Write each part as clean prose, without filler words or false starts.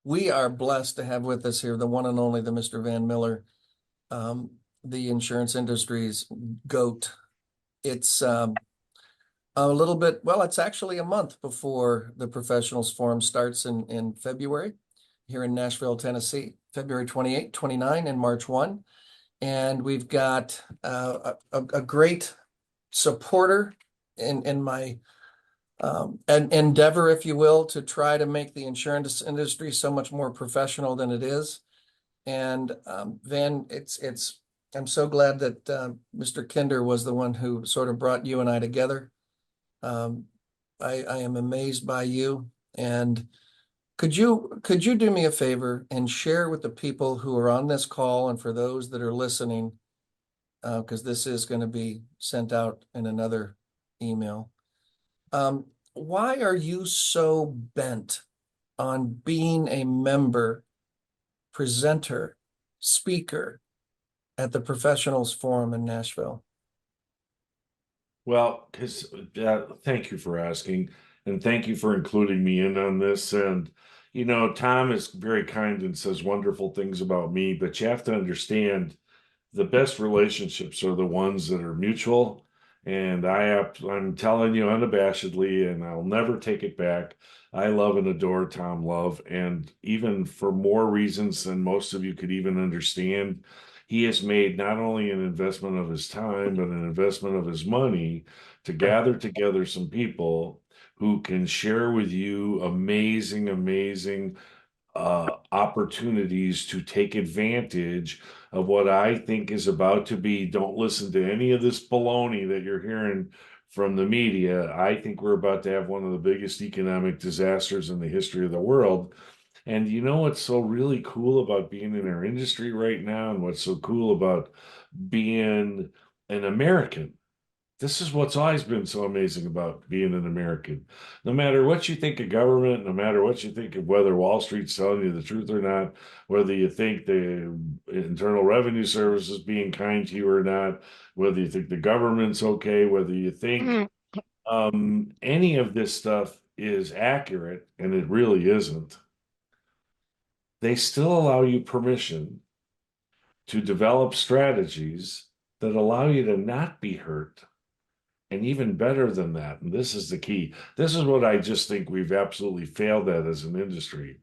We are blessed to have with us here the one and only the Mr. Van Mueller, um, the insurance industry's GOAT. It's a little bit, well, it's actually a month before the professionals forum starts in February here in Nashville, Tennessee, February 28, 29, and March 1. And we've got a great supporter in my an endeavor, if you will, to try to make the insurance industry so much more professional than it is. And Van, I'm so glad that Mr. Kinder was the one who sort of brought you and I together. Um, I am amazed by you. And could you do me a favor and share with the people who are on this call and for those that are listening, because this is going to be sent out in another email. Why are you so bent on being a member, presenter, speaker at the Professionals Forum in Nashville? Well, because thank you for asking, and thank you for including me in on this. And Tom is very kind and says wonderful things about me, but you have to understand the best relationships are the ones that are mutual. And I'm telling you unabashedly, and I'll never take it back. I love and adore Tom Love, and even for more reasons than most of you could even understand, he has made not only an investment of his time, but an investment of his money to gather together some people who can share with you amazing opportunities to take advantage of what I think is about to be. Don't listen to any of this baloney that you're hearing from the media. I think we're about to have one of the biggest economic disasters in the history of the world. And you know what's so really cool about being in our industry right now, and what's so cool about being an American? This is what's always been so amazing about being an American. No matter what you think of government, no matter what you think of whether Wall Street's telling you the truth or not, whether you think the Internal Revenue Service is being kind to you or not, whether you think the government's okay, whether you think any of this stuff is accurate, and it really isn't, they still allow you permission to develop strategies that allow you to not be hurt. And even better than that, and this is the key, this is what I just think we've absolutely failed at as an industry.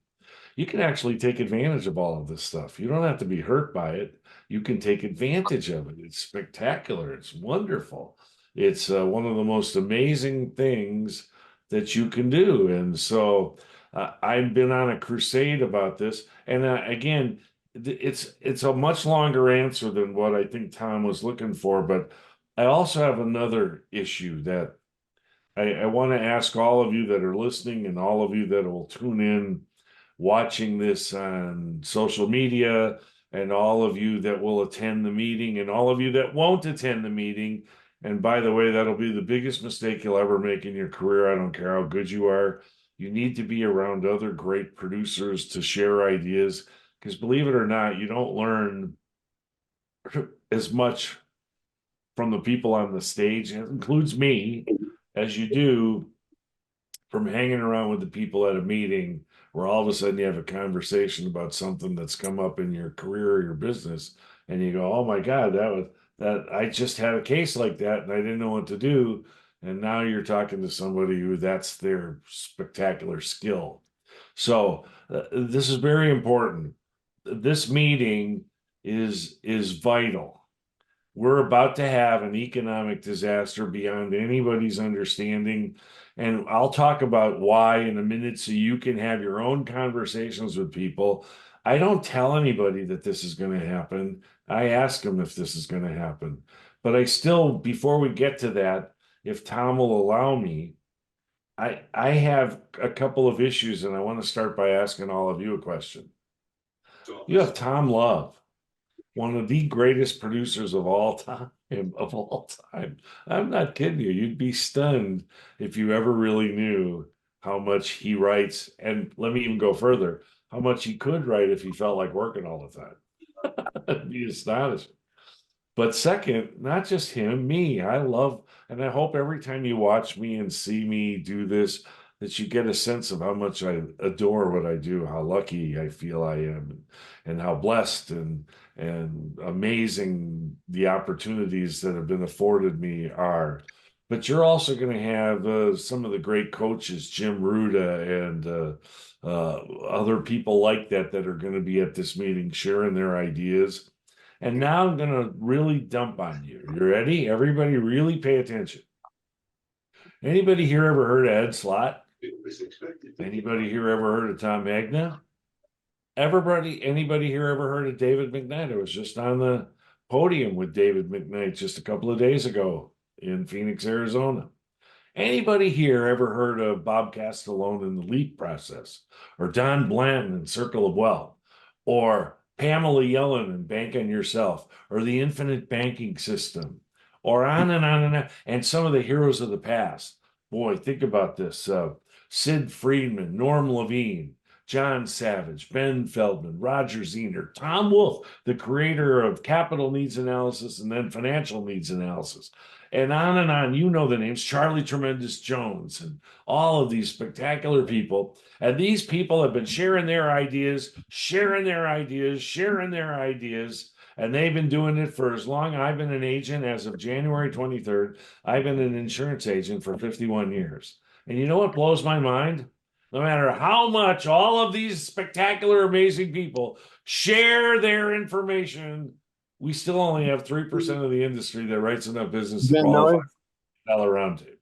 You can actually take advantage of all of this stuff. You don't have to be hurt by it. You can take advantage of it. It's spectacular. It's wonderful. It's one of the most amazing things that you can do. And so I've been on a crusade about this. And again, it's a much longer answer than what I think Tom was looking for. But I also have another issue that I want to ask all of you that are listening, and all of you that will tune in watching this on social media, and all of you that will attend the meeting, and all of you that won't attend the meeting. And by the way, that'll be the biggest mistake you'll ever make in your career. I don't care how good you are. You need to be around other great producers to share ideas, because believe it or not, you don't learn as much from the people on the stage, and it includes me, as you do from hanging around with the people at a meeting where all of a sudden you have a conversation about something that's come up in your career or your business, and you go, "Oh my God, that I just had a case like that and I didn't know what to do." And now you're talking to somebody who that's their spectacular skill. So this is very important. This meeting is vital. We're about to have an economic disaster beyond anybody's understanding. And I'll talk about why in a minute so you can have your own conversations with people. I don't tell anybody that this is going to happen. I ask them if this is going to happen. But I still, before we get to that, if Tom will allow me, I have a couple of issues, and I want to start by asking all of you a question. You have Tom Love, one of the greatest producers of all time, of all time. I'm not kidding you. You'd be stunned if you ever really knew how much he writes. And let me even go further, how much he could write if he felt like working all the time. It'd be astonishing. But second, not just him, me. I love, and I hope every time you watch me and see me do this, that you get a sense of how much I adore what I do, how lucky I feel I am, and how blessed and amazing the opportunities that have been afforded me are. But you're also going to have some of the great coaches, Jim Ruda and other people like that that are going to be at this meeting sharing their ideas. And now I'm going to really dump on you. You ready? Everybody really pay attention. Anybody here ever heard of Ed Slott? Anybody here ever heard of Tom Magna? Anybody here ever heard of David McKnight? I was just on the podium with David McKnight just a couple of days ago in Phoenix, Arizona. Anybody here ever heard of Bob Castellone in the LEAP process, or Don Blanton in Circle of Wealth, or Pamela Yellen in Bank on Yourself, or the Infinite Banking System, or on and on and on, and some of the heroes of the past? Boy, think about this: Sid Friedman, Norm Levine, John Savage, Ben Feldman, Roger Zener, Tom Wolfe, the creator of capital needs analysis and then financial needs analysis, and on and on. You know the names: Charlie Tremendous Jones, and all of these spectacular people. And these people have been sharing their ideas, sharing their ideas, sharing their ideas. And they've been doing it for as long. I've been an agent as of January 23rd. I've been an insurance agent for 51 years. And you know what blows my mind? No matter how much all of these spectacular, amazing people share their information, we still only have 3% of the industry that writes enough business to Van qualify Miller, for the roundtable.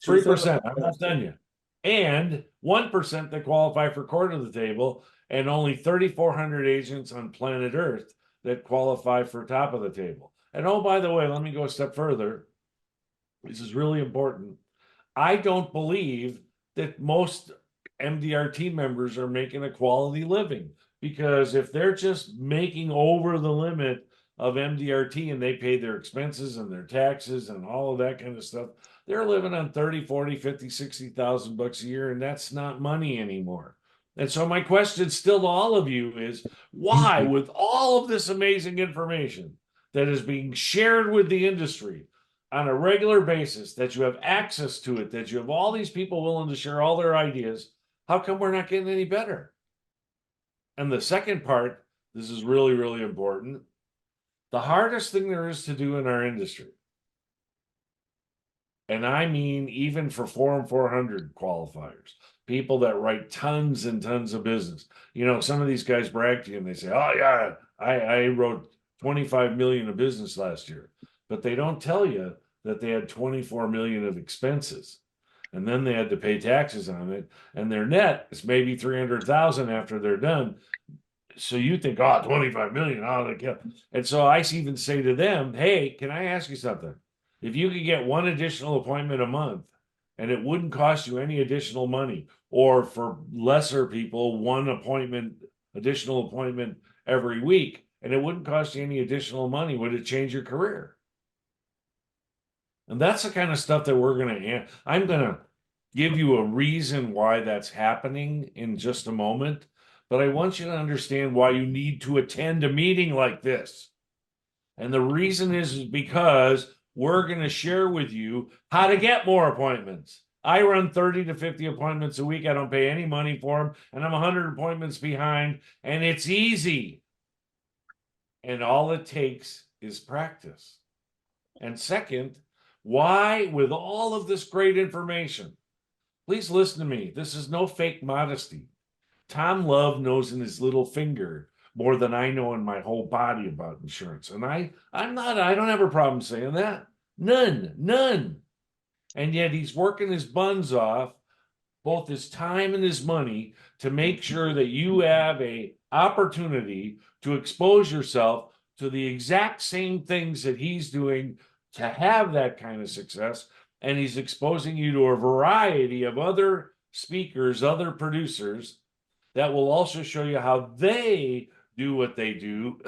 3%. I'm not done yet. And 1% that qualify for court of the table, and only 3,400 agents on planet Earth that qualify for top of the table. And oh, by the way, let me go a step further. This is really important. I don't believe that most MDRT members are making a quality living, because if they're just making over the limit of MDRT and they pay their expenses and their taxes and all of that kind of stuff, they're living on 30, 40, 50, 60,000 bucks a year, and that's not money anymore. And so my question still to all of you is, why, with all of this amazing information that is being shared with the industry on a regular basis, that you have access to it, that you have all these people willing to share all their ideas, how come we're not getting any better? And the second part, this is really, really important. The hardest thing there is to do in our industry, and I mean even for Form 400 qualifiers, people that write tons and tons of business. You know, some of these guys brag to you and they say, oh yeah, I wrote 25 million of business last year. But they don't tell you that they had 24 million of expenses. And then they had to pay taxes on it. And their net is maybe 300,000 after they're done. So you think, oh, 25 million, oh, they kill. And so I even say to them, hey, can I ask you something? If you could get one additional appointment a month and it wouldn't cost you any additional money, or for lesser people, one additional appointment every week, and it wouldn't cost you any additional money, would it change your career? And that's the kind of stuff that I'm going to give you a reason why that's happening in just a moment. But I want you to understand why you need to attend a meeting like this. And the reason is because we're going to share with you how to get more appointments. I run 30 to 50 appointments a week. I don't pay any money for them. And I'm 100 appointments behind. And it's easy. And all it takes is practice. And second, why, with all of this great information, please listen to me. This is no fake modesty. Tom Love knows in his little finger more than I know in my whole body about insurance. And I don't have a problem saying that. None. And yet he's working his buns off, both his time and his money, to make sure that you have a opportunity to expose yourself to the exact same things that he's doing to have that kind of success. And he's exposing you to a variety of other speakers, other producers that will also show you how they do what they do.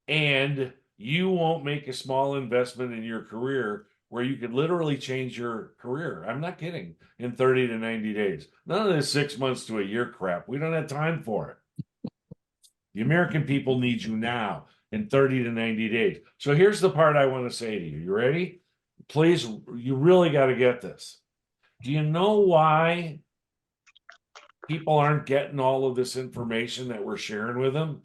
And you won't make a small investment in your career where you could literally change your career. I'm not kidding. In 30 to 90 days. None of this 6 months to a year crap. We don't have time for it. The American people need you now in 30 to 90 days. So here's the part I want to say to you. You ready? Please, you really got to get this. Do you know why people aren't getting all of this information that we're sharing with them?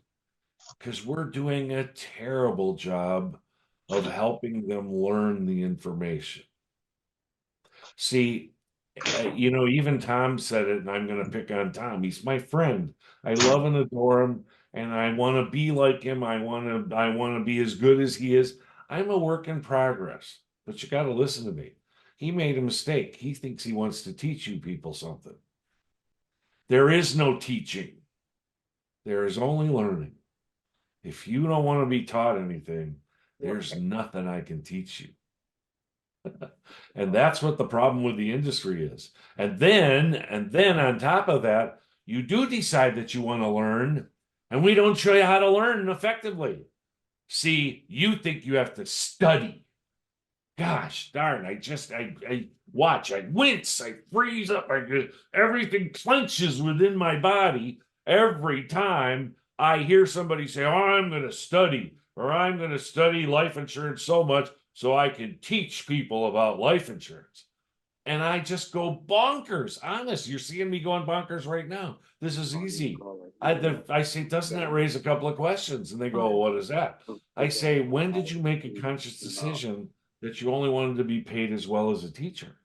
Because we're doing a terrible job of helping them learn the information. See, even Tom said it, and I'm going to pick on Tom. He's my friend. I love and adore him, and I want to be like him. I want to be as good as he is. I'm a work in progress, but you got to listen to me. He made a mistake. He thinks he wants to teach you people something. There is no teaching. There is only learning. If you don't want to be taught anything, there's nothing I can teach you. And that's what the problem with the industry is. And then on top of that, you do decide that you want to learn, and we don't show you how to learn effectively. See, you think you have to study. Gosh darn, I watch, I wince, I freeze up, everything clenches within my body every time I hear somebody say, "Oh, I'm going to study," or "I'm going to study life insurance so much so I can teach people about life insurance." And I just go bonkers. Honest, you're seeing me going bonkers right now. This is easy. I say, doesn't that raise a couple of questions? And they go, "What is that?" I say, when did you make a conscious decision that you only wanted to be paid as well as a teacher?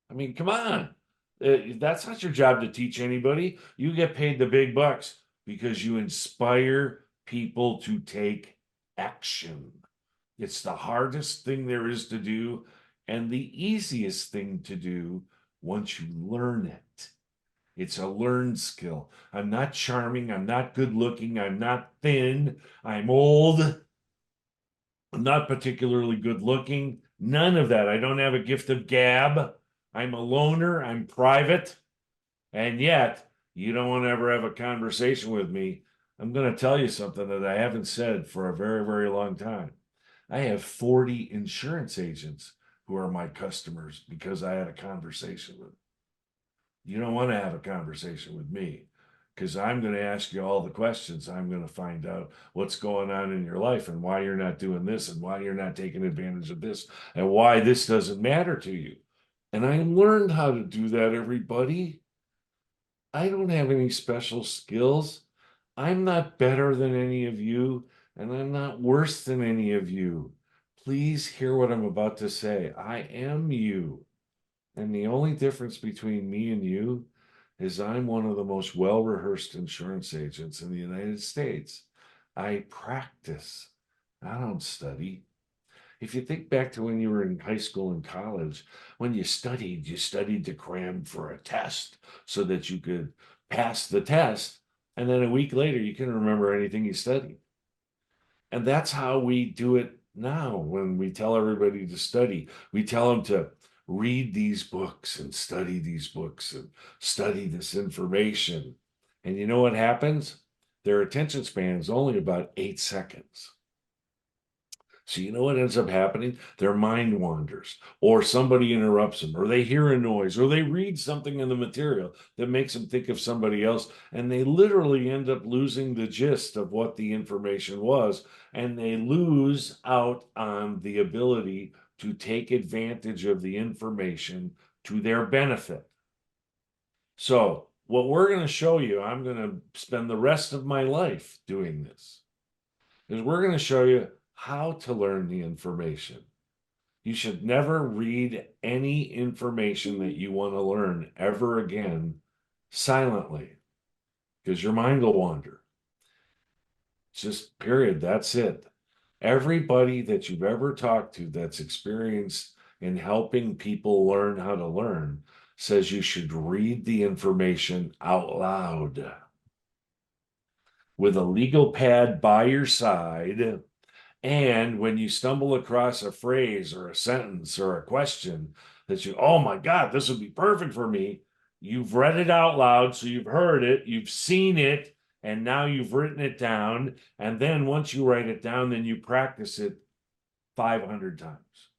I mean, come on. That's not your job to teach anybody. You get paid the big bucks because you inspire people to take action. It's the hardest thing there is to do and the easiest thing to do once you learn it. It's a learned skill. I'm not charming. I'm not good looking. I'm not thin. I'm old. I'm not particularly good looking. None of that. I don't have a gift of gab. I'm a loner. I'm private. And yet, you don't want to ever have a conversation with me. I'm going to tell you something that I haven't said for a very, very long time. I have 40 insurance agents who are my customers because I had a conversation with them. You don't want to have a conversation with me because I'm going to ask you all the questions. I'm going to find out what's going on in your life and why you're not doing this and why you're not taking advantage of this and why this doesn't matter to you. And I learned how to do that, everybody. I don't have any special skills. I'm not better than any of you, and I'm not worse than any of you. Please hear what I'm about to say. I am you. And the only difference between me and you is I'm one of the most well-rehearsed insurance agents in the United States. I practice. I don't study. If you think back to when you were in high school and college, when you studied to cram for a test so that you could pass the test. And then a week later, you couldn't remember anything you studied. And that's how we do it now when we tell everybody to study. We tell them to read these books and study these books and study this information. And you know what happens? Their attention span is only about 8 seconds. So you know what ends up happening? Their mind wanders, or somebody interrupts them, or they hear a noise, or they read something in the material that makes them think of somebody else, and they literally end up losing the gist of what the information was, and they lose out on the ability to take advantage of the information to their benefit. So, what we're going to show you, I'm going to spend the rest of my life doing this is we're going to show you how to learn the information. You should never read any information that you want to learn ever again silently because your mind will wander. Just period. That's it. Everybody that you've ever talked to that's experienced in helping people learn how to learn says you should read the information out loud with a legal pad by your side. And when you stumble across a phrase or a sentence or a question that you, oh my God, this would be perfect for me, you've read it out loud. So you've heard it, you've seen it, and now you've written it down. And then once you write it down, then you practice it 500 times.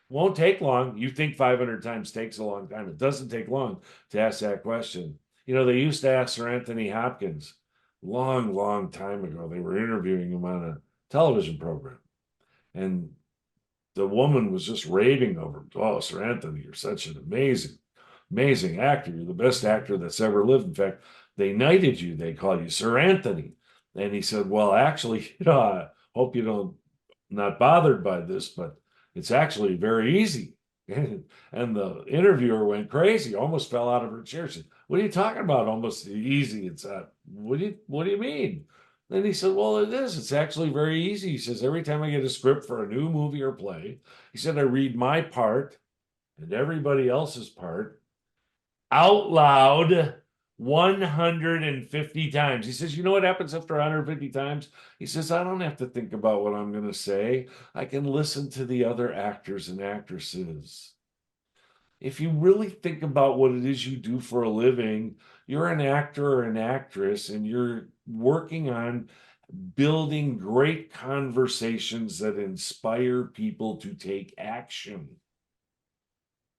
Won't take long. You think 500 times takes a long time. It doesn't take long to ask that question. They used to ask Sir Anthony Hopkins long, long time ago. They were interviewing him on a television program. And the woman was just raving over him. Oh, Sir Anthony, you're such an amazing actor. You're the best actor that's ever lived. In fact, they knighted you. They call you Sir Anthony. And he said, well, actually, I hope you don't not bothered by this, but it's actually very easy. And the interviewer went crazy, almost fell out of her chair. She said, what are you talking about? Almost easy. It's what do you mean? Then he said, well, it is. It's actually very easy. He says, every time I get a script for a new movie or play, he said, I read my part and everybody else's part out loud 150 times. He says, you know what happens after 150 times? He says, I don't have to think about what I'm going to say. I can listen to the other actors and actresses. If you really think about what it is you do for a living, you're an actor or an actress and you're working on building great conversations that inspire people to take action.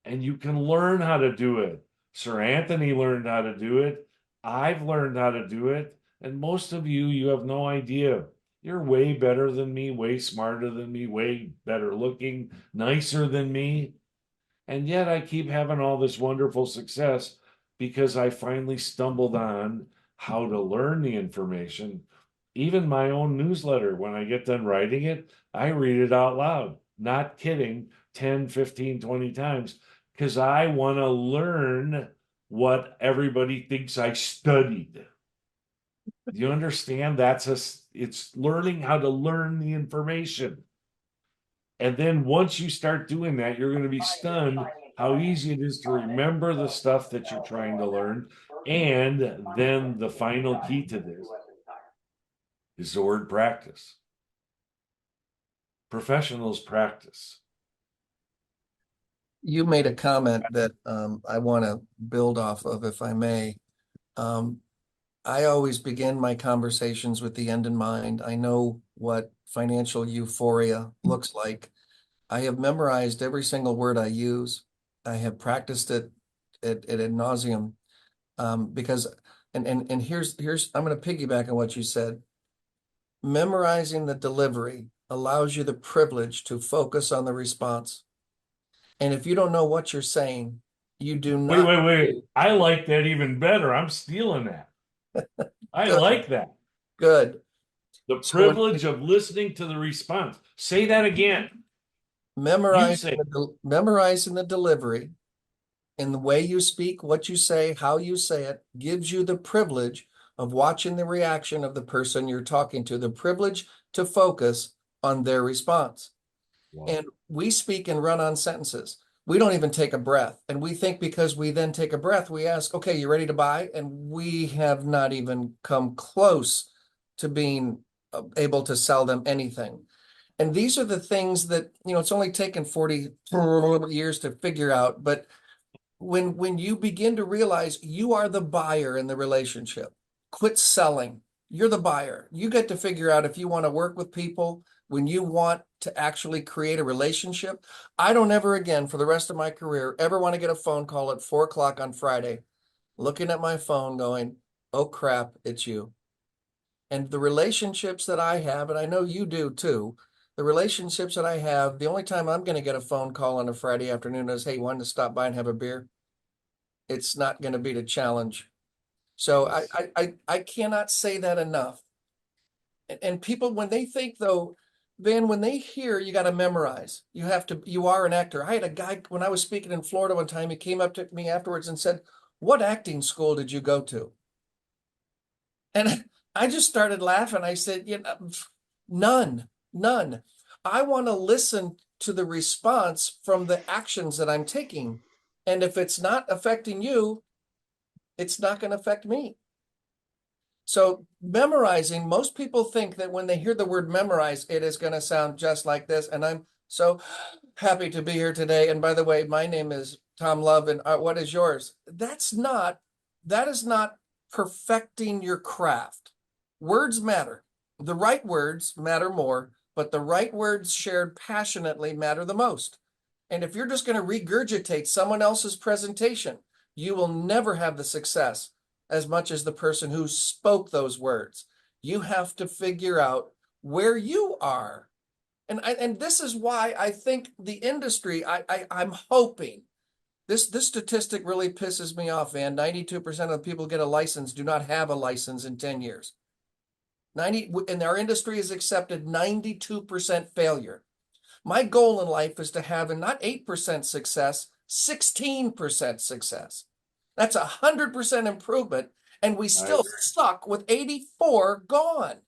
And you can learn how to do it. Sir Anthony learned how to do it. I've learned how to do it. And most of you, you have no idea. You're way better than me, way smarter than me, way better looking, nicer than me. And yet I keep having all this wonderful success because I finally stumbled on how to learn the information. Even my own newsletter, when I get done writing it, I read it out loud, not kidding, 10, 15, 20 times, because I want to learn what everybody thinks I studied. Do you understand? It's learning how to learn the information. And then once you start doing that, you're going to be stunned how easy it is to remember the stuff that you're trying to learn. And then the final key to this is the word practice. Professionals practice. You made a comment that I want to build off of, if I may. Um, I always begin my conversations with the end in mind. I know what financial euphoria looks like. I have memorized every single word I use. I have practiced it at ad nauseum, because, and here's I'm going to piggyback on what you said. Memorizing the delivery allows you the privilege to focus on the response. And if you don't know what you're saying, you do Wait, not wait, wait. I like that even better. I'm stealing that. I good, like that. good. The So privilege of listening to the response. Say that again. You say, memorizing the delivery and the way you speak, what you say, how you say it, gives you the privilege of watching the reaction of the person you're talking to, the privilege to focus on their response. wow. And we speak and run on sentences. We don't even take a breath. And we think because we then take a breath, we ask, okay, you ready to buy? And we have not even come close to being able to sell them anything. And these are the things that, it's only taken 40 years to figure out. But when you begin to realize you are the buyer in the relationship, quit selling. You're the buyer. You get to figure out if you want to work with people, when you want to actually create a relationship. I don't ever again, for the rest of my career, ever want to get a phone call at 4 o'clock on Friday, looking at my phone going, oh crap, it's you. And the relationships that I have, and I know you do too, the relationships that I have, the only time I'm going to get a phone call on a Friday afternoon is, hey, wanted to stop by and have a beer. It's not going to be to challenge. So Yes. I cannot say that enough. And people, when they think though, Van, when they hear you got to memorize, you are an actor. I had a guy when I was speaking in Florida one time, he came up to me afterwards and said, what acting school did you go to? And I just started laughing. I said, none, none. I want to listen to the response from the actions that I'm taking. And if it's not affecting you, it's not going to affect me. So memorizing, most people think that when they hear the word memorize, it is going to sound just like this. And I'm so happy to be here today. And by the way, my name is Tom Love, and what is yours? That is not perfecting your craft. Words matter. The right words matter more, but the right words shared passionately matter the most. And if you're just going to regurgitate someone else's presentation, you will never have the success as much as the person who spoke those words. You have to figure out where you are. And this is why I think the industry, I'm hoping this statistic really pisses me off, Van. 92% of the people get a license do not have a license in 10 years. 90 in our industry is accepted 92% failure. My goal in life is to have not 8% success, 16% success. That's 100% improvement, and we I still suck with 84 gone.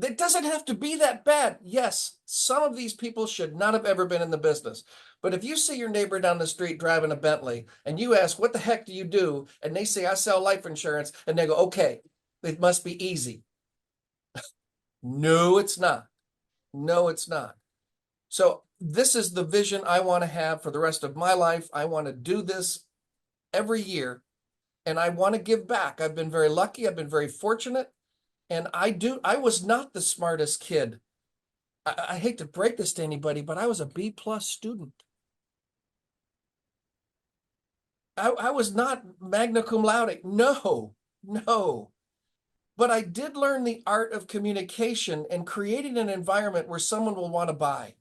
It doesn't have to be that bad. Yes, some of these people should not have ever been in the business. But if you see your neighbor down the street driving a Bentley and you ask, what the heck do you do? And they say, I sell life insurance. And they go, okay, it must be easy. No, it's not. No, it's not. So this is the vision I want to have for the rest of my life. I want to do this every year and I want to give back. I've been very lucky. I've been very fortunate. And I was not the smartest kid. I hate to break this to anybody, but I was a B plus student. I was not magna cum laude. No, no. But I did learn the art of communication and creating an environment where someone will want to buy.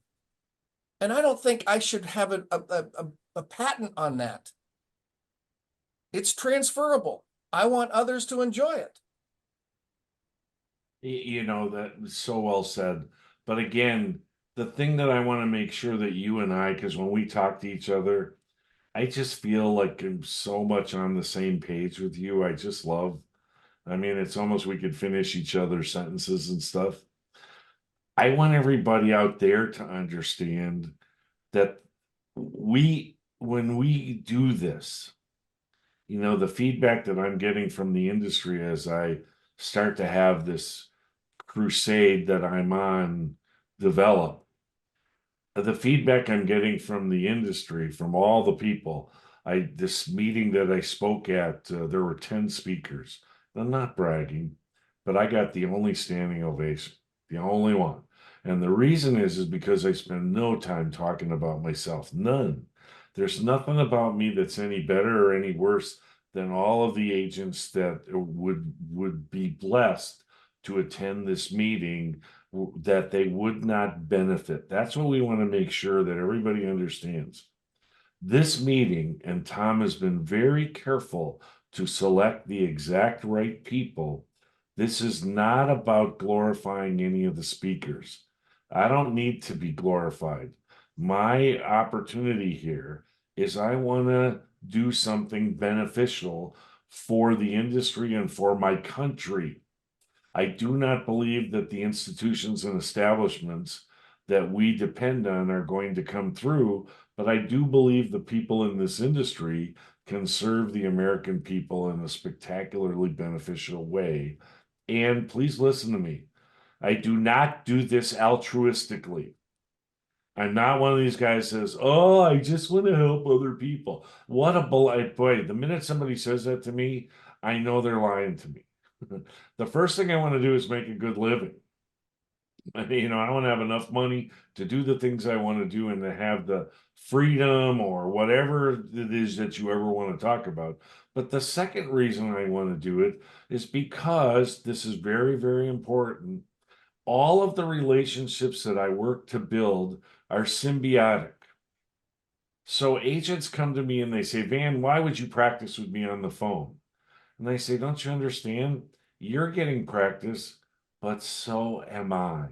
And I don't think I should have a patent on that. It's transferable. I want others to enjoy it. You know, that was so well said. But again, the thing that I want to make sure that you and I, because when we talk to each other, I just feel like I'm so much on the same page with you. I just love, I mean, it's almost we could finish each other's sentences and stuff. I want everybody out there to understand that when we do this, you know, the feedback that I'm getting from the industry as I start to have this crusade that I'm on develop, the feedback I'm getting from the industry, from all the people, this meeting that I spoke at, there were 10 speakers. I'm not bragging, but I got the only standing ovation, the only one. And the reason is because I spend no time talking about myself. None. There's nothing about me that's any better or any worse than all of the agents that would be blessed to attend this meeting that they would not benefit. That's what we want to make sure that everybody understands. This meeting, and Tom has been very careful to select the exact right people. This is not about glorifying any of the speakers. I don't need to be glorified. My opportunity here is I want to do something beneficial for the industry and for my country. I do not believe that the institutions and establishments that we depend on are going to come through, but I do believe the people in this industry can serve the American people in a spectacularly beneficial way. And please listen to me. I do not do this altruistically. I'm not one of these guys that says, "Oh, I just want to help other people." What a boy! The minute somebody says that to me, I know they're lying to me. The first thing I want to do is make a good living. You know, I want to have enough money to do the things I want to do and to have the freedom or whatever it is that you ever want to talk about. But the second reason I want to do it is because this is very, very important. All of the relationships that I work to build are symbiotic. So agents come to me and they say, Van, why would you practice with me on the phone? And they say, don't you understand? You're getting practice, but so am I.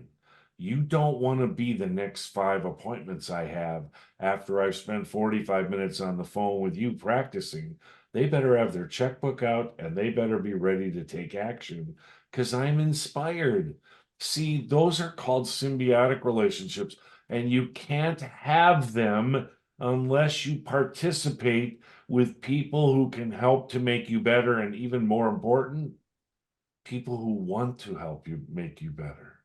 You don't want to be the next 5 appointments I have after I've spent 45 minutes on the phone with you practicing. They better have their checkbook out and they better be ready to take action because I'm inspired. See, those are called symbiotic relationships, and you can't have them unless you participate with people who can help to make you better, and even more important, people who want to help you make you better.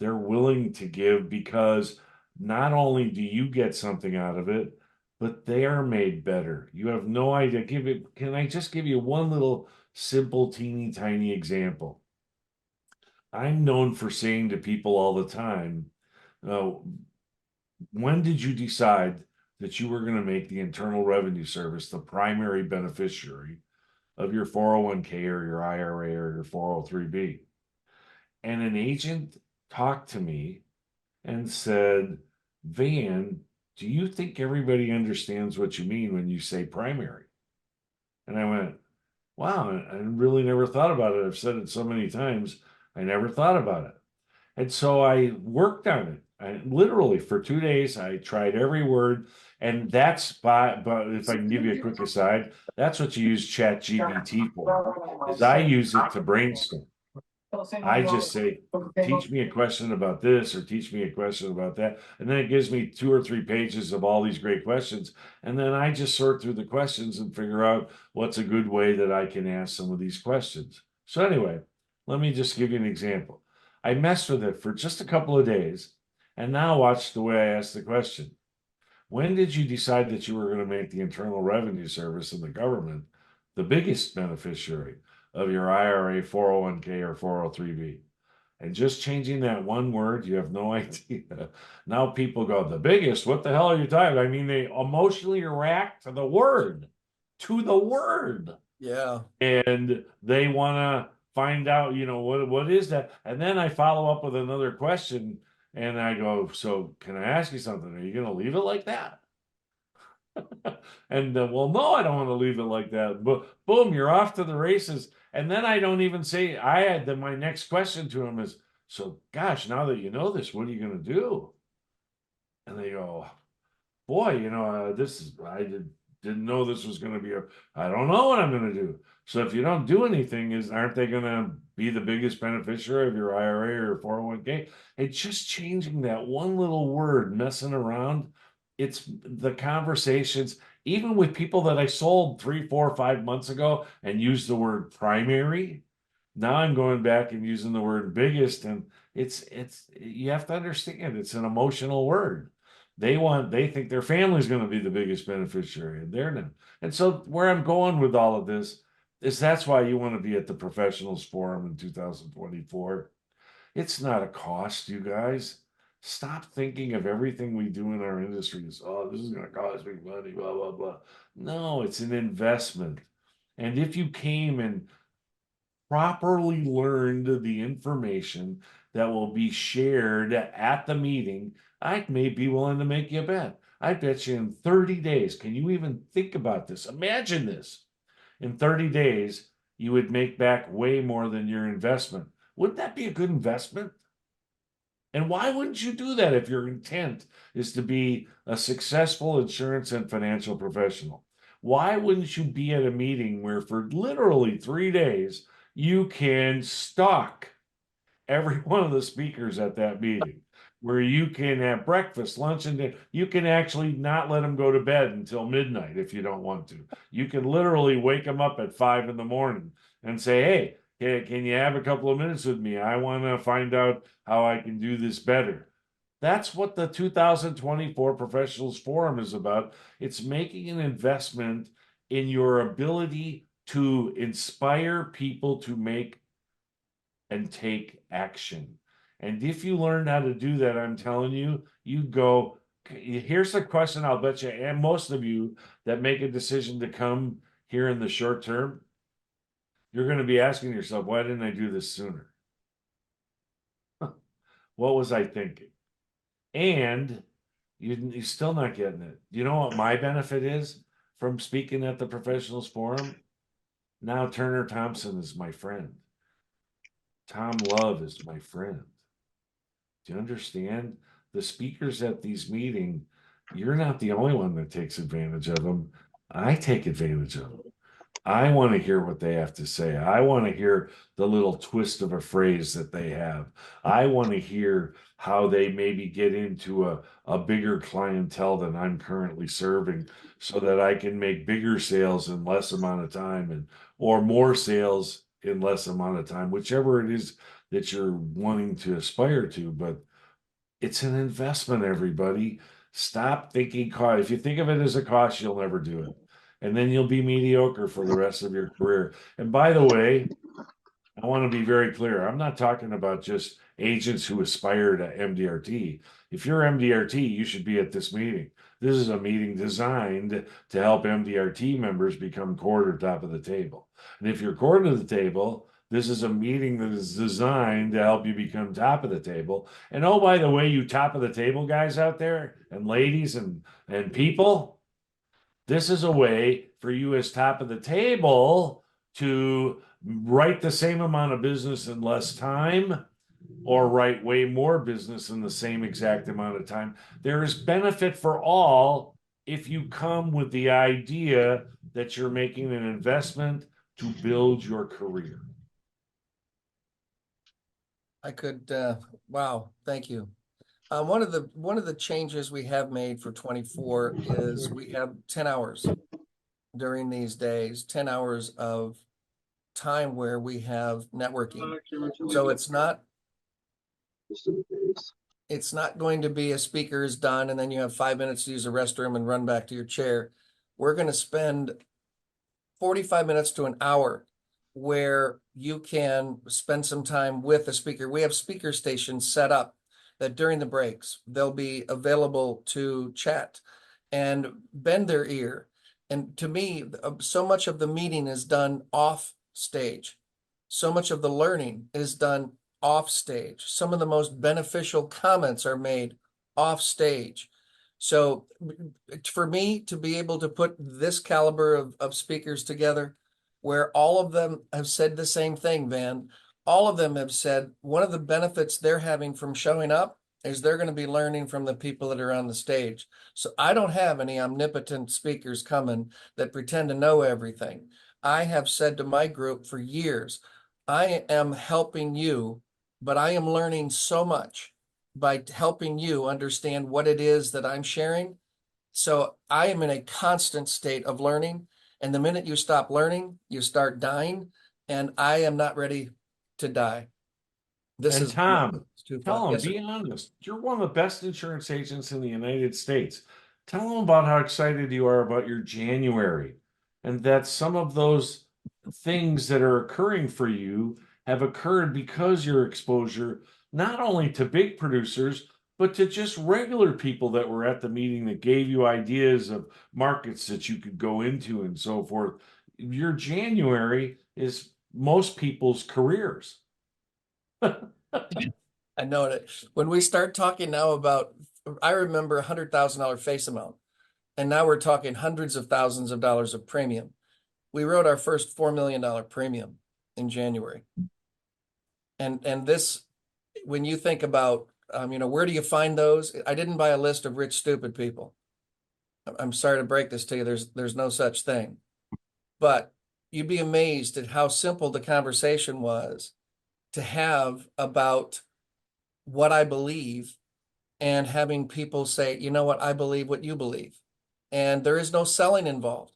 They're willing to give because not only do you get something out of it, but they are made better. You have no idea. Can I just give you one little simple, teeny tiny example? I'm known for saying to people all the time, uh, when did you decide that you were going to make the Internal Revenue Service the primary beneficiary of your 401k or your IRA or your 403b? And an agent talked to me and said, Van, do you think everybody understands what you mean when you say primary? And I went, wow, I really never thought about it. I've said it so many times, I never thought about it. And so I worked on it. I literally for 2 days, I tried every word. And that's but if I can give you a quick aside, that's what you use Chat GBT for, is I use it to brainstorm. I just say, teach me a question about this or teach me a question about that. And then it gives me 2 or 3 pages of all these great questions. And then I just sort through the questions and figure out what's a good way that I can ask some of these questions. So, anyway, let me just give you an example. I messed with it for just a couple of days. And now watch the way I ask the question. When did you decide that you were going to make the Internal Revenue Service and the government the biggest beneficiary of your IRA, 401k, or 403b? And just changing that one word, you have no idea. Now people go, the biggest, what the hell are you talking about? I mean, they emotionally react to the word. Yeah. And they want to find out, what is that? And then I follow up with another question and I go, so can I ask you something? Are you going to leave it like that? And well, no, I don't want to leave it like that. But boom, you're off to the races. And then I don't even say, I had then my next question to him is, so gosh, now that you know this, what are you going to do? And they go, boy, didn't know this was going to be I don't know what I'm going to do. So if you don't do anything, aren't they going to be the biggest beneficiary of your IRA or 401k? It's just changing that one little word, messing around. It's the conversations, even with people that I sold 3, 4, 5 months ago and used the word primary. Now I'm going back and using the word biggest, and it's you have to understand it's an emotional word. They think their family's going to be the biggest beneficiary, and they're not. And so where I'm going with all of this is that's why you want to be at the professionals forum in 2024. It's not a cost, you guys. Stop thinking of everything we do in our industry as, oh, this is going to cost me money, blah, blah, blah. No, it's an investment. And if you came and properly learned the information that will be shared at the meeting, I may be willing to make you a bet. I bet you in 30 days, can you even think about this? Imagine this. In 30 days, you would make back way more than your investment. Wouldn't that be a good investment? And why wouldn't you do that if your intent is to be a successful insurance and financial professional? Why wouldn't you be at a meeting where for literally 3 days you can stalk every one of the speakers at that meeting, where you can have breakfast, lunch, and dinner? You can actually not let them go to bed until midnight if you don't want to. You can literally wake them up at 5 in the morning and say, hey, can you have a couple of minutes with me? I want to find out how I can do this better. That's what the 2024 Professionals Forum is about. It's making an investment in your ability to inspire people to make and take action. And if you learn how to do that, I'm telling you, you go. Here's the question I'll bet you, and most of you that make a decision to come here in the short term, you're going to be asking yourself, why didn't I do this sooner? What was I thinking? And you're still not getting it. You know what my benefit is from speaking at the Professionals Forum? Now Turner Thompson is my friend. Tom Love is my friend. Do you understand? The speakers at these meetings, you're not the only one that takes advantage of them. I take advantage of them. I want to hear what they have to say. I want to hear the little twist of a phrase that they have. I want to hear how they maybe get into a bigger clientele than I'm currently serving so that I can make bigger sales in less amount of time or more sales in less amount of time, whichever it is that you're wanting to aspire to. But it's an investment, everybody. Stop thinking cost. If you think of it as a cost, you'll never do it. And then you'll be mediocre for the rest of your career. And by the way, I want to be very clear. I'm not talking about just agents who aspire to MDRT. If you're MDRT, you should be at this meeting. This is a meeting designed to help MDRT members become core to top of the table. And if you're core to the table, This is a meeting that is designed to help you become top of the table. And oh, by the way, you top of the table guys out there and ladies and people, this is a way for you as top of the table to write the same amount of business in less time or write way more business in the same exact amount of time. There is benefit for all if you come with the idea that you're making an investment to build your career. I could, wow, thank you. One of the changes we have made for 24 is we have 10 hours during these days, 10 hours of time where we have networking. So it's not going to be a speaker is done and then you have 5 minutes to use the restroom and run back to your chair. We're going to spend 45 minutes to an hour where you can spend some time with a speaker. We have speaker stations set up that during the breaks, they'll be available to chat and bend their ear. And to me, so much of the meeting is done off stage. So much of the learning is done off stage. Some of the most beneficial comments are made off stage. So for me to be able to put this caliber of speakers together, where all of them have said the same thing, Van, all of them have said one of the benefits they're having from showing up is they're going to be learning from the people that are on the stage. So I don't have any omnipotent speakers coming that pretend to know everything. I have said to my group for years, I am helping you, but I am learning so much by helping you understand what it is that I'm sharing. So I am in a constant state of learning. And the minute you stop learning, you start dying. And I am not ready to die. This And is Tom, it's too fun. tell them, Yes, sir. be honest. You're one of the best insurance agents in the United States. Tell them about how excited you are about your January and that some of those things that are occurring for you have occurred because your exposure not only to big producers, but to just regular people that were at the meeting that gave you ideas of markets that you could go into and so forth. Your January is most people's careers. I know that when we start talking now about, I remember $100,000 face amount, and now we're talking hundreds of thousands of dollars of premium. We wrote our first $4 million premium in January. And this, when you think about, where do you find those? I didn't buy a list of rich, stupid people. I'm sorry to break this to you. There's no such thing. But you'd be amazed at how simple the conversation was to have about what I believe and having people say, you know what, I believe what you believe. And there is no selling involved.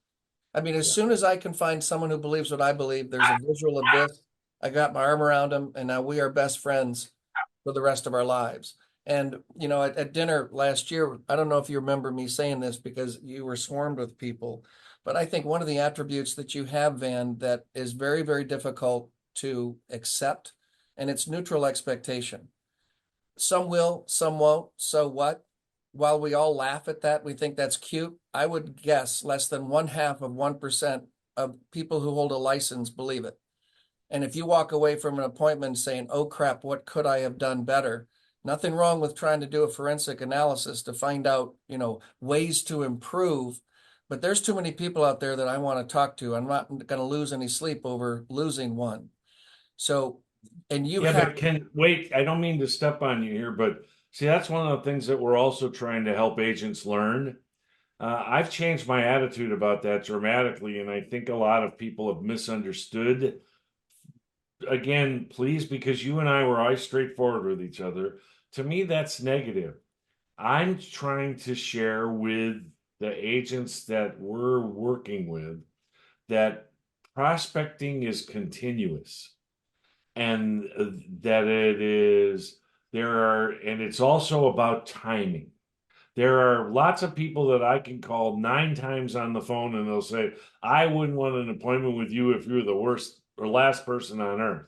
I mean, as Yeah. soon as I can find someone who believes what I believe, there's a visual of this. I got my arm around them, and now we are best friends for the rest of our lives. And, at dinner last year, I don't know if you remember me saying this because you were swarmed with people, but I think one of the attributes that you have, Van, that is very, very difficult to accept, and it's neutral expectation. Some will, some won't. So what? While we all laugh at that, we think that's cute. I would guess less than 0.5% of people who hold a license believe it. And if you walk away from an appointment saying, oh crap, what could I have done better? Nothing wrong with trying to do a forensic analysis to find out, ways to improve. But there's too many people out there that I want to talk to. I'm not going to lose any sleep over losing one. So, and you Yeah, have, but can wait, I don't mean to step on you here, but see, that's one of the things that we're also trying to help agents learn. I've changed my attitude about that dramatically, and I think a lot of people have misunderstood. Again, please, because you and I were always straightforward with each other. To me, that's negative. I'm trying to share with the agents that we're working with that prospecting is continuous and that and it's also about timing. There are lots of people that I can call 9 times on the phone and they'll say, I wouldn't want an appointment with you if you were the worst or last person on earth.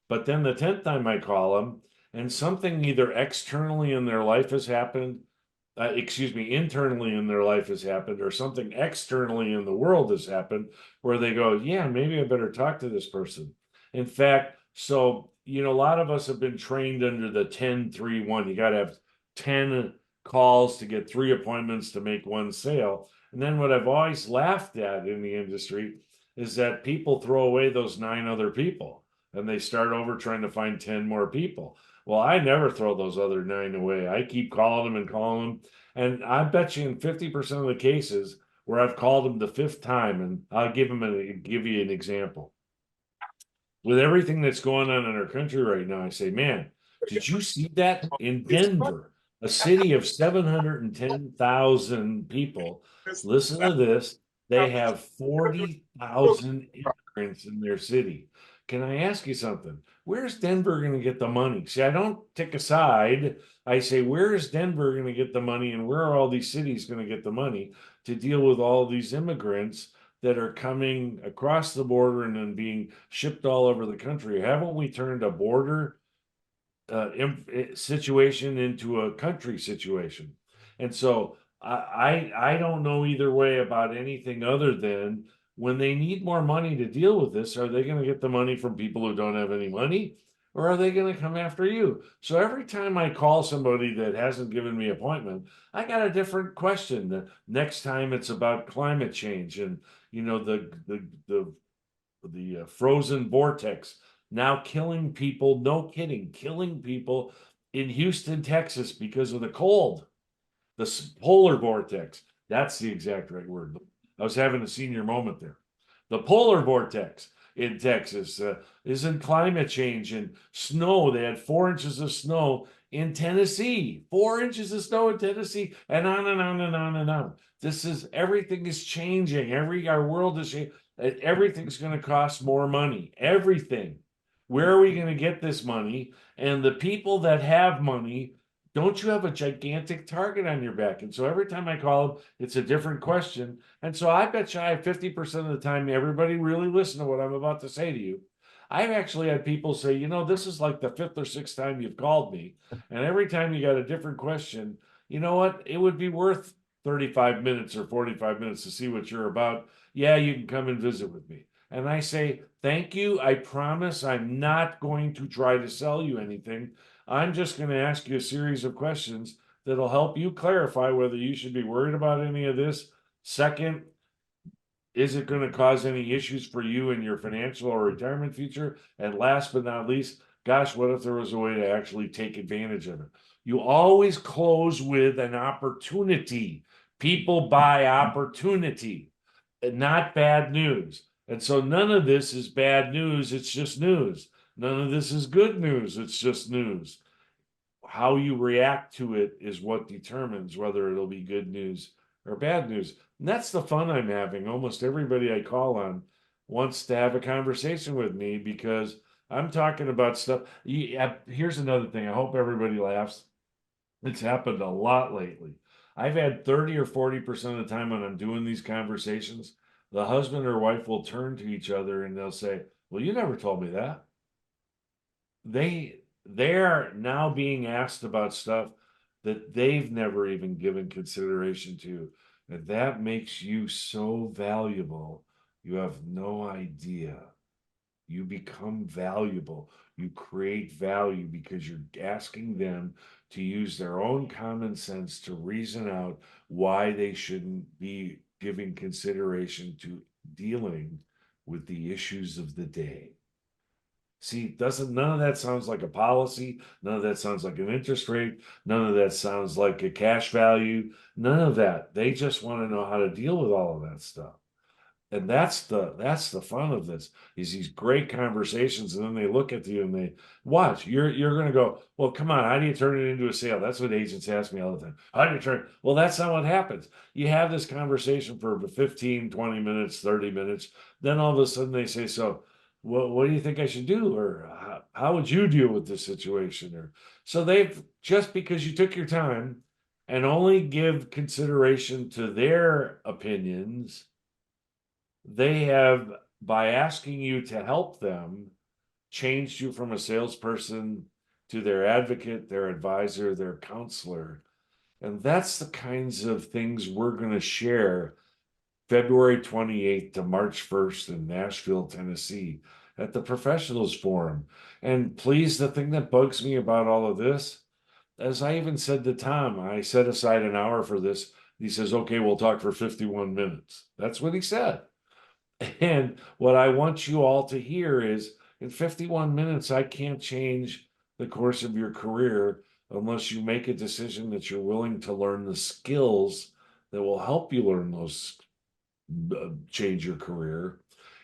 But then the 10th time I call them and something either externally in their life has happened, internally in their life has happened, or something externally in the world has happened where they go, yeah, maybe I better talk to this person. In fact, so a lot of us have been trained under the 10-3-1. You got to have 10 calls to get 3 appointments to make one sale. And then what I've always laughed at in the industry is that people throw away those 9 other people and they start over trying to find 10 more people. Well, I never throw those other 9 away. I keep calling them and calling them. And I bet you in 50% of the cases where I've called them the fifth time, and I'll give you an example. With everything that's going on in our country right now, I say, man, did you see that in Denver, a city of 710,000 people? Listen to this. They have 40,000 immigrants in their city. Can I ask you something? Where's Denver going to get the money? See, I don't take a side. I say, where is Denver going to get the money, and where are all these cities going to get the money to deal with all these immigrants that are coming across the border and then being shipped all over the country? Haven't we turned a border situation into a country situation? And so I don't know either way about anything other than when they need more money to deal with this, are they going to get the money from people who don't have any money? Or are they going to come after you? So every time I call somebody that hasn't given me an appointment, I got a different question. The next time it's about climate change and the frozen vortex now killing people. No kidding, killing people in Houston, Texas, because of the cold. The polar vortex. That's the exact right word. I was having a senior moment there. The polar vortex in Texas is in climate change and snow. They had 4 inches of snow in Tennessee, 4 inches of snow in Tennessee, and on and on and on and on. Everything is changing. Our world is changing. Everything's going to cost more money. Everything. Where are we going to get this money? And the people that have money, don't you have a gigantic target on your back? And so every time I call them, it's a different question. And so I bet you 50% of the time, everybody really listen to what I'm about to say to you. I've actually had people say, this is like the fifth or sixth time you've called me. And every time you got a different question, you know what? It would be worth 35 minutes or 45 minutes to see what you're about. Yeah, you can come and visit with me. And I say, thank you. I promise I'm not going to try to sell you anything. I'm just going to ask you a series of questions that'll help you clarify whether you should be worried about any of this. Second, is it going to cause any issues for you in your financial or retirement future? And last but not least, gosh, what if there was a way to actually take advantage of it? You always close with an opportunity. People buy opportunity, not bad news. And so none of this is bad news. It's just news. None of this is good news. It's just news. How you react to it is what determines whether it'll be good news or bad news. And that's the fun I'm having. Almost everybody I call on wants to have a conversation with me because I'm talking about stuff. Here's another thing. I hope everybody laughs. It's happened a lot lately. I've had 30 or 40% of the time when I'm doing these conversations, the husband or wife will turn to each other and they'll say, well, you never told me that. They're now being asked about stuff that they've never even given consideration to. And that makes you so valuable. You have no idea. You become valuable. You create value because you're asking them to use their own common sense to reason out why they shouldn't be giving consideration to dealing with the issues of the day. See, doesn't none of that sounds like a policy, none of that sounds like an interest rate, none of that sounds like a cash value, none of that. They just want to know how to deal with all of that stuff. And that's the fun of this is these great conversations, and then they look at you and they watch. You're gonna go, well, come on, how do you turn it into a sale? That's what agents ask me all the time. How do you turn? Well, that's not what happens. You have this conversation for 15, 20 minutes, 30 minutes, then all of a sudden they say, so what do you think I should do? Or how would you deal with this situation? Or so they've just because you took your time and only give consideration to their opinions, they have, by asking you to help them, changed you from a salesperson to their advocate, their advisor, their counselor. And that's the kinds of things we're going to share February 28th to March 1st in Nashville, Tennessee. at the professionals forum. And please, the thing that bugs me about all of this, as I even said to Tom, I set aside an hour for this. He says, okay, we'll talk for 51 minutes. That's what he said. And what I want you all to hear is in 51 minutes, I can't change the course of your career unless you make a decision that you're willing to learn the skills that will help you learn those, change your career.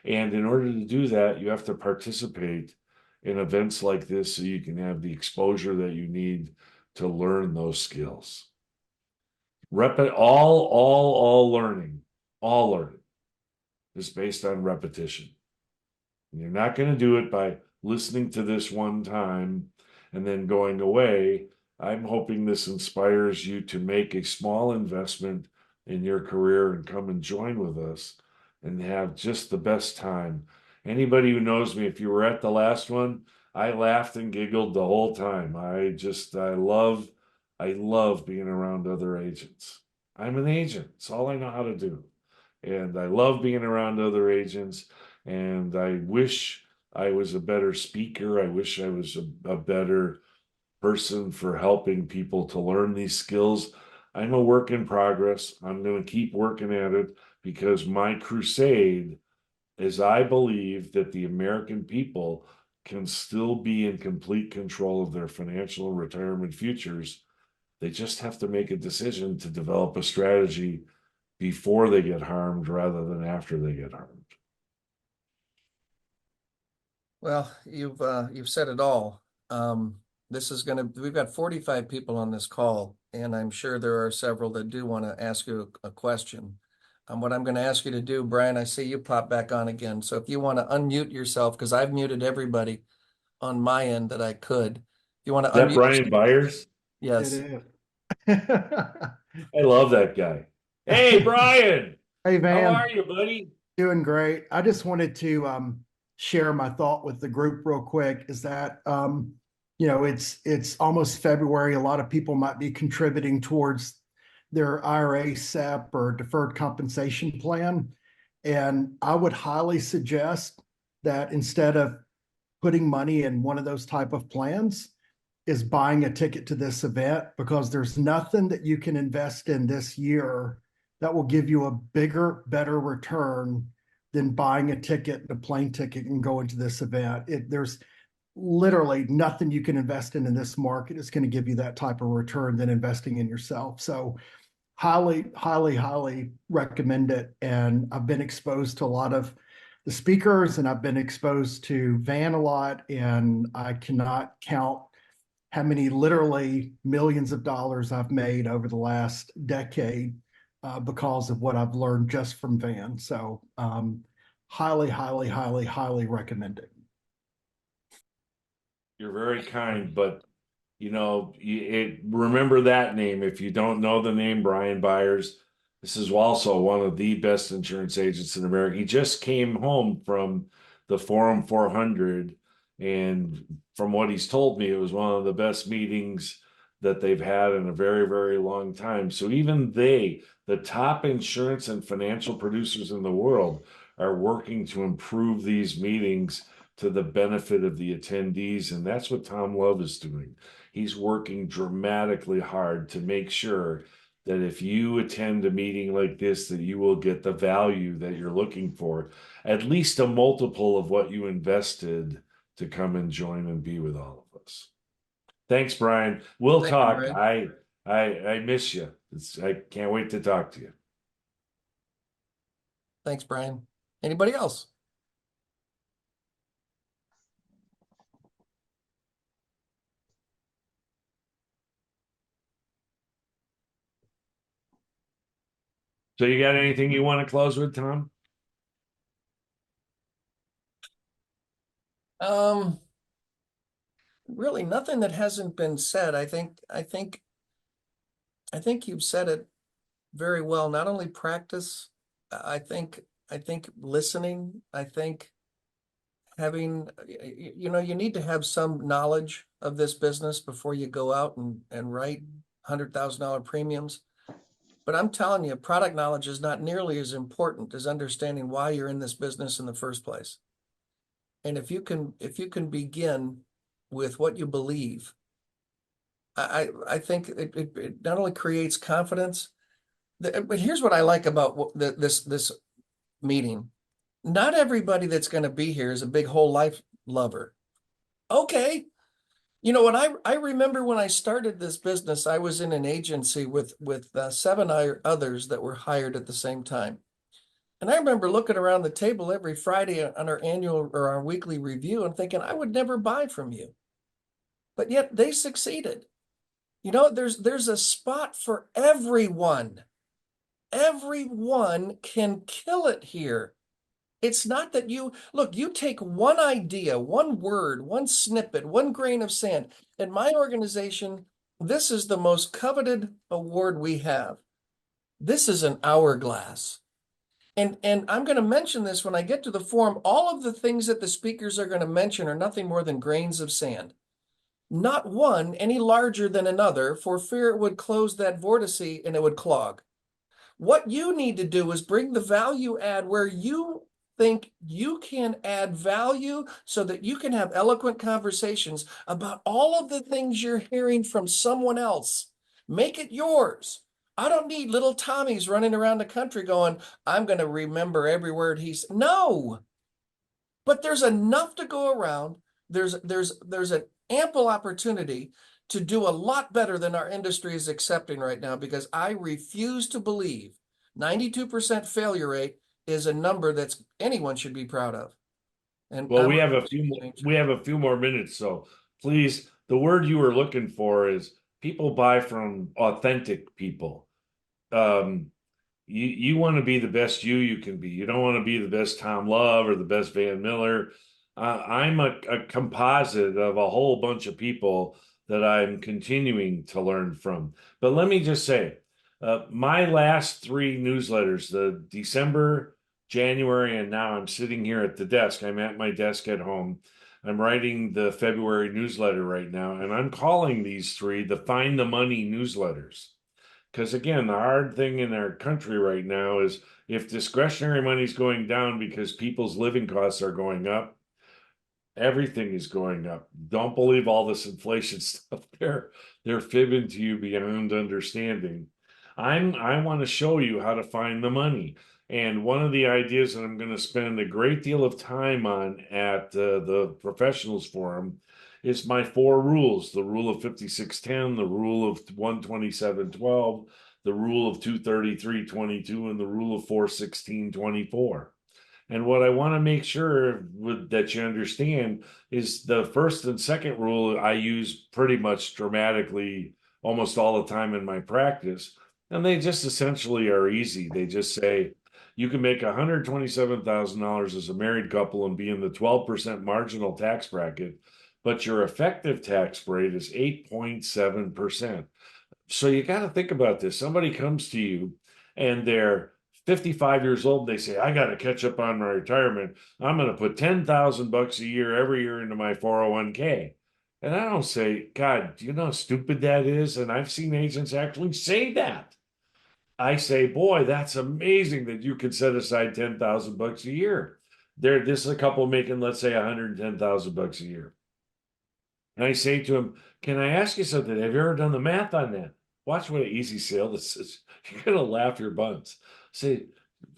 And in order to do that, you have to participate in events like this so you can have the exposure that you need to learn those skills. All learning is based on repetition. And you're not going to do it by listening to this one time and then going away. I'm hoping this inspires you to make a small investment in your career and come and join with us and have just the best time. Anybody who knows me, if you were at the last one, I laughed and giggled the whole time. I love being around other agents. I'm an agent. It's all I know how to do. And I love being around other agents. And I wish I was a better speaker. I wish I was a better person for helping people to learn these skills. I'm a work in progress. I'm going to keep working at it because my crusade is I believe that the American people can still be in complete control of their financial and retirement futures. They just have to make a decision to develop a strategy before they get harmed rather than after they get harmed. Well, you've said it all. This is we've got 45 people on this call, and I'm sure there are several that do want to ask you a question. What I'm going to ask you to do, Brian, I see you pop back on again. So if you want to unmute yourself, because I've muted everybody on my end that I could. If you want to Is that unmute Brian yourself, Byers? It yes. is. I love that guy. Hey, Brian, Hey, how are Van, you, buddy? doing great. I just wanted to share my thought with the group real quick. Is that it's almost February. A lot of people might be contributing towards their IRA, SEP, or deferred compensation plan, and I would highly suggest that instead of putting money in one of those type of plans, is buying a ticket to this event, because there's nothing that you can invest in this year that will give you a bigger, better return than buying a ticket, a plane ticket, and going to this event. There's literally nothing you can invest in this market is going to give you that type of return than investing in yourself. So highly, highly, highly recommend it. And I've been exposed to a lot of the speakers, and I've been exposed to Van a lot, and I cannot count how many literally millions of dollars I've made over the last decade because of what I've learned just from Van. So highly, highly, highly, highly recommend it. You're very kind, but remember that name. If you don't know the name Brian Byers, this is also one of the best insurance agents in America. He just came home from the Forum 400, and from what he's told me, it was one of the best meetings that they've had in a very, very long time. So even the top insurance and financial producers in the world, are working to improve these meetings to the benefit of the attendees. And that's what Tom Love is doing. He's working dramatically hard to make sure that if you attend a meeting like this, that you will get the value that you're looking for, at least a multiple of what you invested to come and join and be with all of us. Thanks, Brian. We'll Thank you, talk. Brian. I miss you. I can't wait to talk to you. Thanks, Brian. Anybody else? So you got anything you want to close with, Tom? Um, Really nothing that hasn't been said. I think you've said it very well. Not only practice, I think listening, I think having, you need to have some knowledge of this business before you go out and write $100,000 premiums. But I'm telling you, product knowledge is not nearly as important as understanding why you're in this business in the first place. And if you can begin with what you believe, I think it not only creates confidence, but here's what I like about this meeting. Not everybody that's going to be here is a big whole life lover. Okay. You know, I remember when I started this business, I was in an agency with seven others that were hired at the same time. And I remember looking around the table every Friday on our annual or our weekly review and thinking, I would never buy from you. But yet they succeeded. You know, there's a spot for everyone. Everyone can kill it here. It's not that you take one idea, one word, one snippet, one grain of sand. In my organization, this is the most coveted award we have. This is an hourglass. And I'm going to mention this when I get to the forum. All of the things that the speakers are going to mention are nothing more than grains of sand. Not one any larger than another, for fear it would close that vortice and it would clog. What you need to do is bring the value add where you think you can add value so that you can have eloquent conversations about all of the things you're hearing from someone else. Make it yours. I don't need little Tommies running around the country going, I'm going to remember every word he's. No, but there's enough to go around. There's an ample opportunity to do a lot better than our industry is accepting right now, because I refuse to believe 92% failure rate is a number that's anyone should be proud of. And Well, I'm we have gonna a few more, change. we have a few more minutes, so please, the word you were looking for is people buy from authentic people. Um, you want to be the best you can be. You don't want to be the best Tom Love or the best Van Miller. I'm a composite of a whole bunch of people that I'm continuing to learn from. But let me just say, my last three newsletters, the December, January, and now I'm sitting here at the desk. I'm at my desk at home. I'm writing the February newsletter right now, and I'm calling these three the Find the Money newsletters. Because again, the hard thing in our country right now is if discretionary money is going down because people's living costs are going up, everything is going up. Don't believe all this inflation stuff. They're fibbing to you beyond understanding. I want to show you how to find the money. And one of the ideas that I'm going to spend a great deal of time on at the professionals forum is my four rules: the rule of 5610, the rule of 12712, the rule of 23322, and the rule of 41624. And what I want to make sure that you understand is the first and second rule I use pretty much dramatically almost all the time in my practice. And they just essentially are easy. They just say you can make $127,000 as a married couple and be in the 12% marginal tax bracket, but your effective tax rate is 8.7%. So you got to think about this. Somebody comes to you and they're 55 years old. They say, I got to catch up on my retirement. I'm going to put 10,000 bucks a year every year into my 401k. And I don't say, God, do you know how stupid that is? And I've seen agents actually say that. I say, boy, that's amazing that you could set aside 10,000 bucks a year. This is a couple making, let's say, 110,000 bucks a year. And I say to him, can I ask you something? Have you ever done the math on that? Watch what an easy sale this is. You're going to laugh your buns. Say,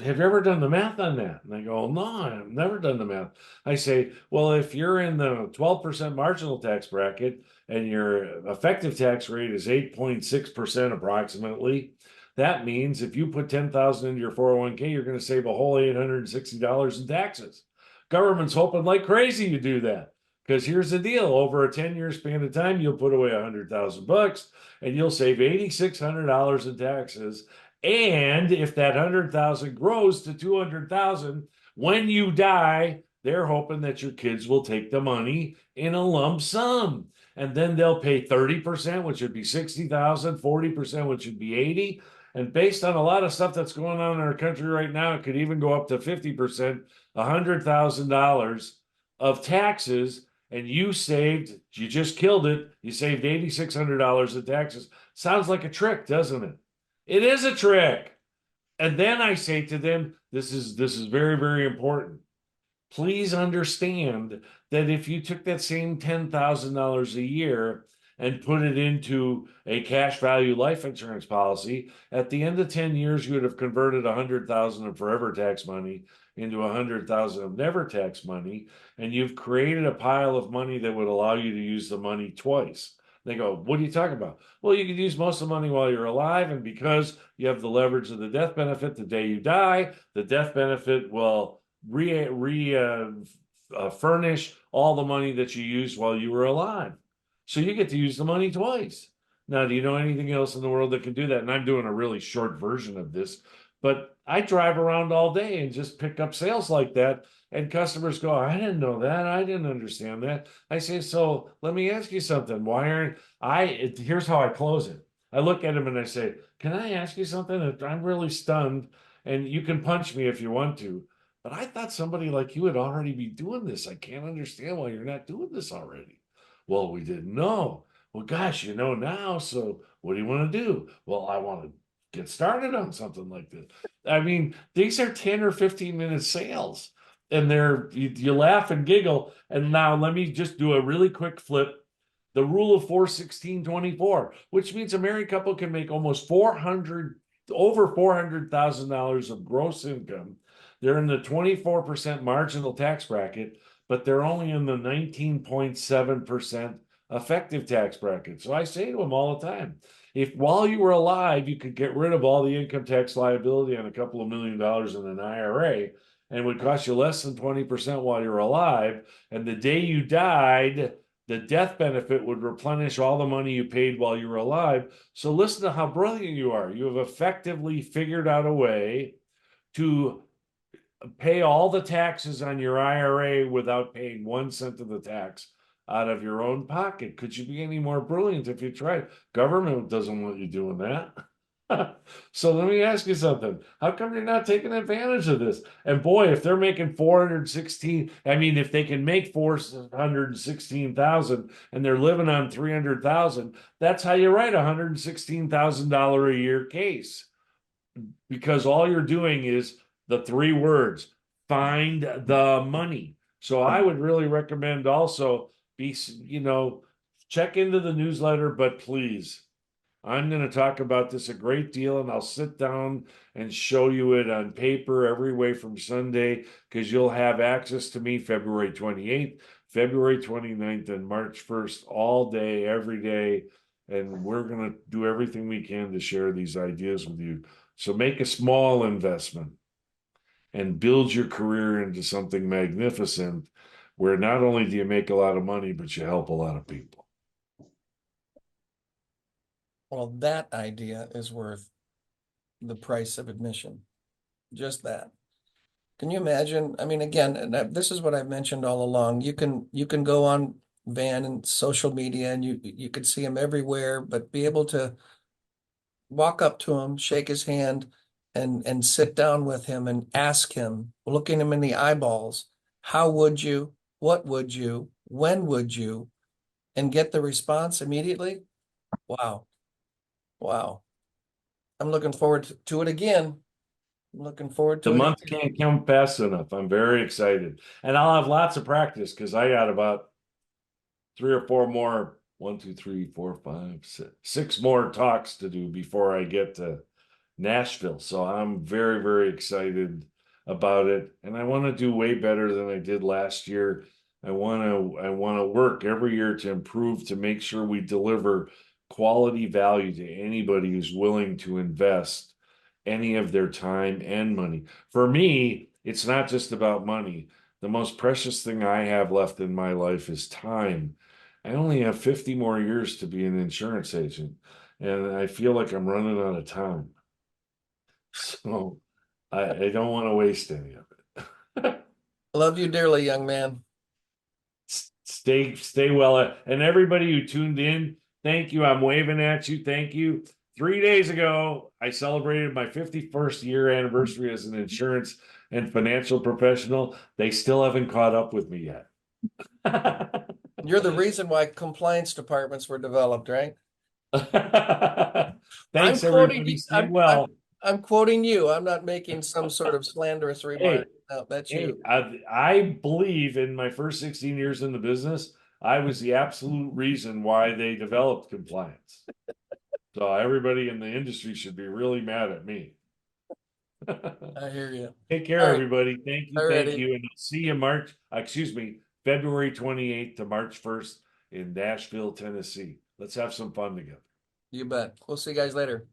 have you ever done the math on that? And I go, no, I've never done the math. I say, well, if you're in the 12% marginal tax bracket and your effective tax rate is 8.6% approximately, that means if you put 10,000 into your 401k, you're going to save a whole $860 in taxes. Government's hoping like crazy you do that. Because here's the deal: over a 10-year span of time, you'll put away 100,000 bucks, and you'll save $8,600 in taxes. And if that 100,000 grows to 200,000, when you die, they're hoping that your kids will take the money in a lump sum, and then they'll pay 30%, which would be 60,000, 40%, which would be 80. And based on a lot of stuff that's going on in our country right now, it could even go up to 50%, $100,000 of taxes. And you just killed it. You saved $8,600 in taxes. Sounds like a trick, doesn't it? It is a trick. And then I say to them, this is very, very important. please understand that if you took that same $10,000 a year and put it into a cash value life insurance policy, at the end of 10 years, you would have converted 100,000 of forever tax money into 100,000 of never tax money. And you've created a pile of money that would allow you to use the money twice. They go, what are you talking about? Well, you could use most of the money while you're alive. And because you have the leverage of the death benefit, the day you die, the death benefit will furnish all the money that you used while you were alive. So you get to use the money twice. Now, do you know anything else in the world that can do that? And I'm doing a really short version of this, but I drive around all day and just pick up sales like that. And customers go, I didn't know that. I didn't understand that. I say, so let me ask you something. Why aren't here's how I close it. I look at him and I say, can I ask you something? I'm really stunned, and you can punch me if you want to. But I thought somebody like you would already be doing this. I can't understand why you're not doing this already. Well, we didn't know. Well, gosh, you know now. So what do you want to do? Well, I want to get started on something like this. I mean, these are 10 or 15-minute sales, and you laugh and giggle. And now let me just do a really quick flip. The rule of 41624, which means a married couple can make almost over $400,000 of gross income. They're in the 24% marginal tax bracket, but they're only in the 19.7% effective tax bracket. So I say to them all the time, if while you were alive, you could get rid of all the income tax liability on a couple of $1 million in an IRA, and it would cost you less than 20% while you're alive, and the day you died, the death benefit would replenish all the money you paid while you were alive. So listen to how brilliant you are. You have effectively figured out a way to pay all the taxes on your IRA without paying 1 cent of the tax out of your own pocket. Could you be any more brilliant if you tried? Government doesn't want you doing that. So let me ask you something. How come you're not taking advantage of this? And boy, if they're making 416, I mean, if they can make 416,000 and they're living on 300,000, that's how you write $116,000 a year case. Because all you're doing is the 3 words, find the money. So I would really recommend also check into the newsletter, but please, I'm going to talk about this a great deal, and I'll sit down and show you it on paper every way from Sunday, because you'll have access to me February 28th, February 29th, and March 1st, all day, every day. And we're going to do everything we can to share these ideas with you. So make a small investment and build your career into something magnificent, where not only do you make a lot of money, but you help a lot of people. Well, that idea is worth the price of admission. Just that. Can you imagine? I mean, again, and this is what I've mentioned all along. You can go on Van and social media, and you can see him everywhere, but be able to walk up to him, shake his hand, and sit down with him and ask him, looking him in the eyeballs, how would you, what would you, when would you, and get the response immediately. Wow. Wow. I'm looking forward to it again. I'm looking forward The to it. month can't come fast enough. I'm very excited. And I'll have lots of practice, because I got about 3 or 4 more, 1, 2, 3, 4, 5, 6 more talks to do before I get to Nashville. So I'm very, very excited about it. And I want to do way better than I did last year. I want to work every year to improve, to make sure we deliver quality value to anybody who's willing to invest any of their time and money. For me, it's not just about money. The most precious thing I have left in my life is time. I only have 50 more years to be an insurance agent, and I feel like I'm running out of time. So I don't want to waste any of it. Love you dearly, young man. Stay well. And everybody who tuned in, thank you. I'm waving at you. Thank you. 3 days ago, I celebrated my 51st year anniversary as an insurance and financial professional. They still haven't caught up with me yet. You're the reason why compliance departments were developed, right? Thanks, everybody. Stay well. I'm quoting you. I'm not making some sort of slanderous remark. Hey, No, that's Hey, you. I believe in my first 16 years in the business, I was the absolute reason why they developed compliance. So everybody in the industry should be really mad at me. I hear you. Take care, All right. everybody. Thank you, thank Alrighty. you, and I'll see you February 28th to March 1st in Nashville, Tennessee. Let's have some fun together. You bet. We'll see you guys later.